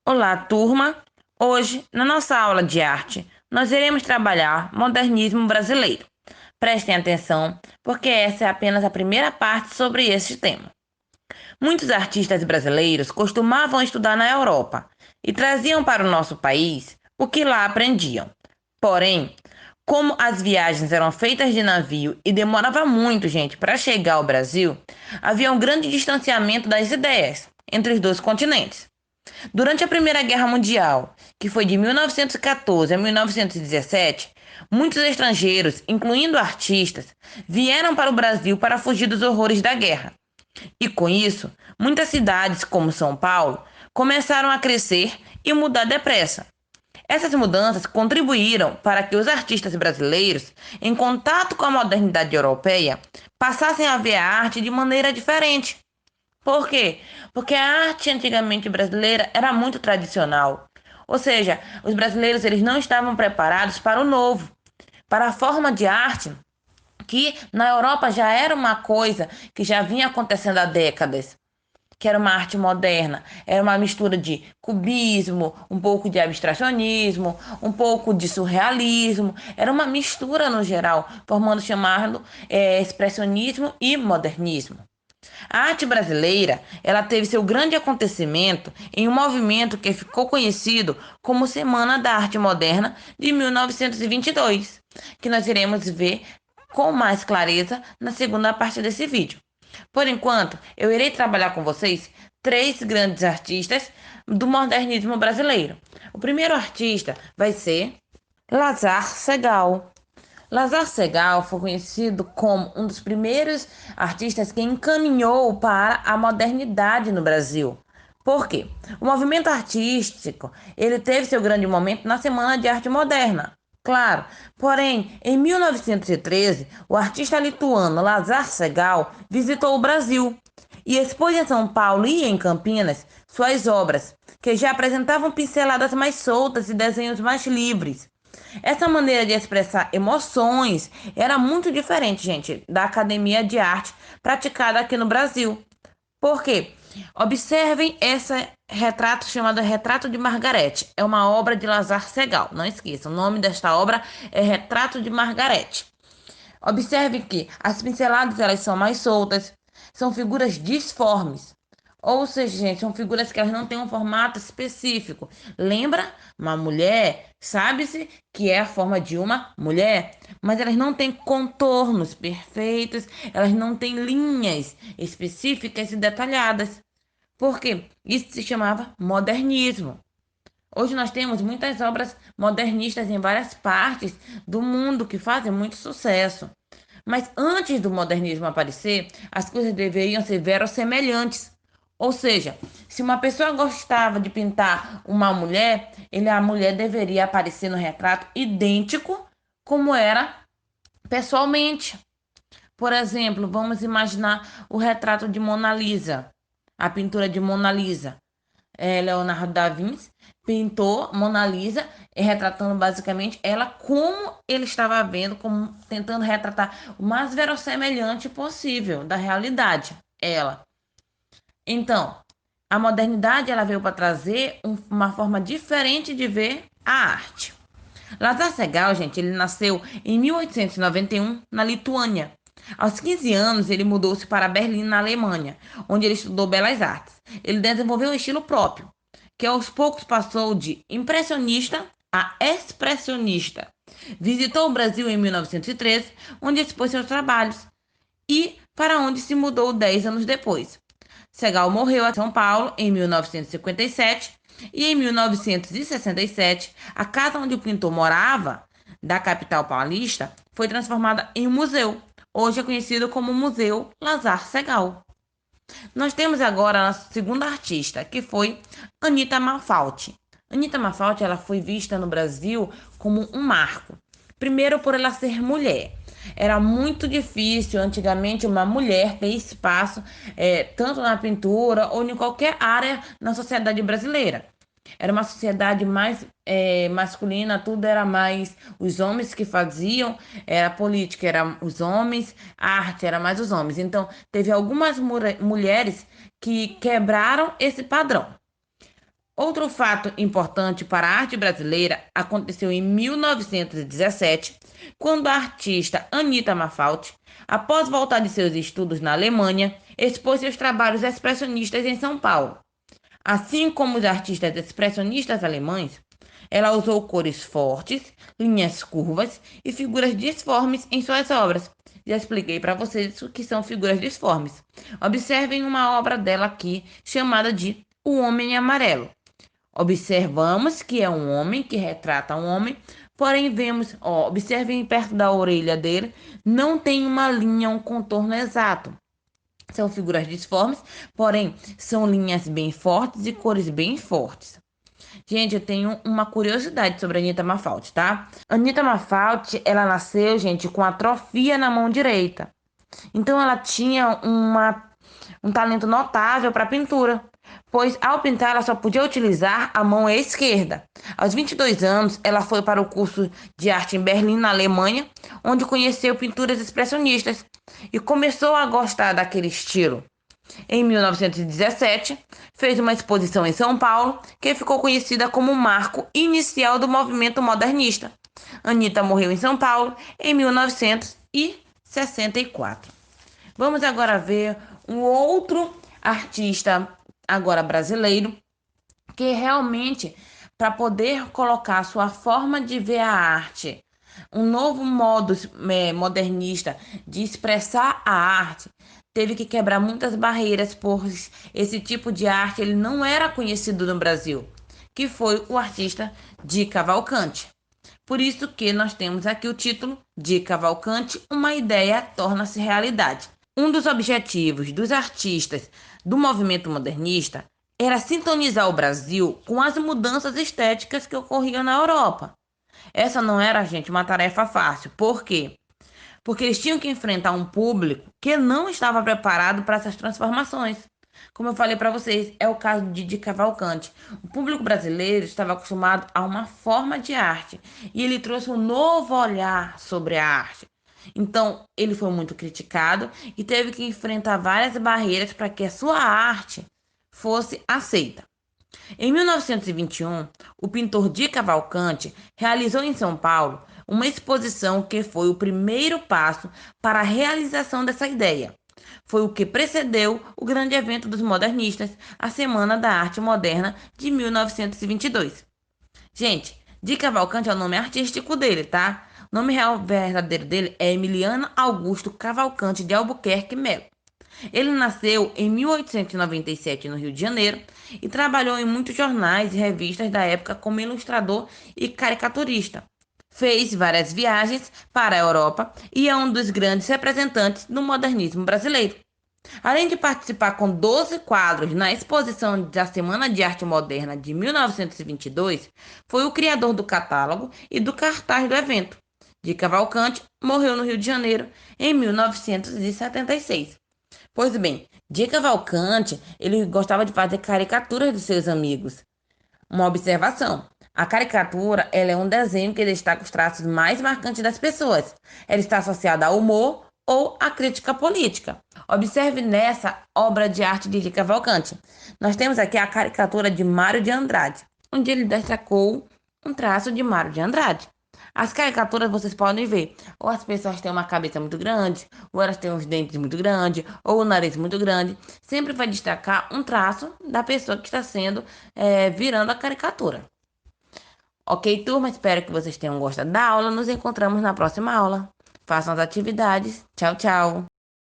Olá, turma! Hoje, na nossa aula de arte, nós iremos trabalhar modernismo brasileiro. Prestem atenção, porque essa é apenas a primeira parte sobre este tema. Muitos artistas brasileiros costumavam estudar na Europa e traziam para o nosso país o que lá aprendiam. Porém, como as viagens eram feitas de navio e demorava muito, gente, para chegar ao Brasil, havia um grande distanciamento das ideias entre os dois continentes. Durante a Primeira Guerra Mundial, que foi de 1914 a 1917, muitos estrangeiros, incluindo artistas, vieram para o Brasil para fugir dos horrores da guerra. E com isso, muitas cidades, como São Paulo, começaram a crescer e mudar depressa. Essas mudanças contribuíram para que os artistas brasileiros, em contato com a modernidade europeia, passassem a ver a arte de maneira diferente. Por quê? Porque a arte antigamente brasileira era muito tradicional. Ou seja, os brasileiros eles não estavam preparados para o novo, para a forma de arte que na Europa já era uma coisa que já vinha acontecendo há décadas, que era uma arte moderna, era uma mistura de cubismo, um pouco de abstracionismo, um pouco de surrealismo, era uma mistura no geral, formando chamado expressionismo e modernismo. A arte brasileira, ela teve seu grande acontecimento em um movimento que ficou conhecido como Semana da Arte Moderna de 1922, que nós iremos ver com mais clareza na segunda parte desse vídeo. Por enquanto, eu irei trabalhar com vocês três grandes artistas do modernismo brasileiro. O primeiro artista vai ser Lazar Segal. Lazar Segal foi conhecido como um dos primeiros artistas que encaminhou para a modernidade no Brasil. Por quê? O movimento artístico, ele teve seu grande momento na Semana de Arte Moderna. Claro, porém, em 1913, o artista lituano Lazar Segal visitou o Brasil e expôs em São Paulo e em Campinas suas obras, que já apresentavam pinceladas mais soltas e desenhos mais livres. Essa maneira de expressar emoções era muito diferente, gente, da academia de arte praticada aqui no Brasil. Por quê? Observem esse retrato chamado Retrato de Margarete. É uma obra de Lazar Segal. Não esqueça, o nome desta obra é Retrato de Margarete. Observe que as pinceladas elas são mais soltas, são figuras disformes. Ou seja, gente, são figuras que elas não têm um formato específico. Lembra? Uma mulher, sabe-se que é a forma de uma mulher, mas elas não têm contornos perfeitos, elas não têm linhas específicas e detalhadas. Por quê? Isso se chamava modernismo. Hoje nós temos muitas obras modernistas em várias partes do mundo que fazem muito sucesso. Mas antes do modernismo aparecer, as coisas deveriam ser verossemelhantes. Ou seja, se uma pessoa gostava de pintar uma mulher, a mulher deveria aparecer no retrato idêntico como era pessoalmente. Por exemplo, vamos imaginar o retrato de Mona Lisa, a pintura de Mona Lisa. Leonardo da Vinci pintou Mona Lisa, retratando basicamente ela como ele estava vendo, como tentando retratar o mais verossemelhante possível da realidade, ela. Então, a modernidade ela veio para trazer uma forma diferente de ver a arte. Lazar Segal, gente, ele nasceu em 1891 na Lituânia. Aos 15 anos, ele mudou-se para Berlim, na Alemanha, onde ele estudou belas artes. Ele desenvolveu um estilo próprio, que aos poucos passou de impressionista a expressionista. Visitou o Brasil em 1913, onde expôs seus trabalhos, e para onde se mudou 10 anos depois. Segal morreu em São Paulo em 1957 e em 1967, a casa onde o pintor morava, da capital paulista, foi transformada em um museu. Hoje é conhecido como Museu Lazar Segal. Nós temos agora a nossa segunda artista, que foi Anita Malfatti. Anita Malfatti, ela foi vista no Brasil como um marco. Primeiro por ela ser mulher. Era muito difícil antigamente uma mulher ter espaço tanto na pintura ou em qualquer área na sociedade brasileira. Era uma sociedade mais masculina, tudo era mais os homens que faziam, era a política, eram os homens, a arte era mais os homens. Então, teve algumas mulheres que quebraram esse padrão. Outro fato importante para a arte brasileira aconteceu em 1917, quando a artista Anita Malfatti, após voltar de seus estudos na Alemanha, expôs seus trabalhos expressionistas em São Paulo. Assim como os artistas expressionistas alemães, ela usou cores fortes, linhas curvas e figuras disformes em suas obras. Já expliquei para vocês o que são figuras disformes. Observem uma obra dela aqui chamada de O Homem Amarelo. Observamos que é um homem que retrata um homem, porém vemos, ó, observem perto da orelha dele, não tem uma linha, um contorno exato. São figuras disformes, porém são linhas bem fortes e cores bem fortes. Gente, eu tenho uma curiosidade sobre a Anita Malfatti, tá? Anita Malfatti, ela nasceu, gente, com atrofia na mão direita. Então ela tinha um talento notável para pintura, pois ao pintar ela só podia utilizar a mão esquerda. Aos 22 anos, ela foi para o curso de arte em Berlim, na Alemanha, onde conheceu pinturas expressionistas e começou a gostar daquele estilo. Em 1917, fez uma exposição em São Paulo, que ficou conhecida como o marco inicial do movimento modernista. Anita morreu em São Paulo em 1964. Vamos agora ver um outro artista, agora brasileiro, que realmente, para poder colocar sua forma de ver a arte, um novo modo modernista de expressar a arte, teve que quebrar muitas barreiras, pois esse tipo de arte ele não era conhecido no Brasil, que foi o artista Di Cavalcanti. Por isso que nós temos aqui o título Di Cavalcanti, uma ideia torna-se realidade. Um dos objetivos dos artistas do movimento modernista era sintonizar o Brasil com as mudanças estéticas que ocorriam na Europa. Essa não era, gente, uma tarefa fácil. Por quê? Porque eles tinham que enfrentar um público que não estava preparado para essas transformações. Como eu falei para vocês, é o caso de Cavalcanti. O público brasileiro estava acostumado a uma forma de arte e ele trouxe um novo olhar sobre a arte. Então, ele foi muito criticado e teve que enfrentar várias barreiras para que a sua arte fosse aceita. Em 1921, o pintor Di Cavalcanti realizou em São Paulo uma exposição que foi o primeiro passo para a realização dessa ideia. Foi o que precedeu o grande evento dos modernistas, a Semana da Arte Moderna de 1922. Gente, Di Cavalcanti é o nome artístico dele, tá? O nome real verdadeiro dele é Emiliano Augusto Cavalcanti de Albuquerque Melo. Ele nasceu em 1897 no Rio de Janeiro e trabalhou em muitos jornais e revistas da época como ilustrador e caricaturista. Fez várias viagens para a Europa e é um dos grandes representantes do modernismo brasileiro. Além de participar com 12 quadros na exposição da Semana de Arte Moderna de 1922, foi o criador do catálogo e do cartaz do evento. Di Cavalcanti morreu no Rio de Janeiro em 1976. Pois bem, Di Cavalcanti, ele gostava de fazer caricaturas dos seus amigos. Uma observação: a caricatura, ela é um desenho que destaca os traços mais marcantes das pessoas. Ela está associada ao humor ou à crítica política. Observe nessa obra de arte de Di Cavalcanti. Nós temos aqui a caricatura de Mário de Andrade, onde ele destacou um traço de Mário de Andrade. As caricaturas vocês podem ver, ou as pessoas têm uma cabeça muito grande, ou elas têm os dentes muito grandes, ou o nariz muito grande. Sempre vai destacar um traço da pessoa que está sendo virando a caricatura. Ok, turma? Espero que vocês tenham gostado da aula. Nos encontramos na próxima aula. Façam as atividades. Tchau, tchau.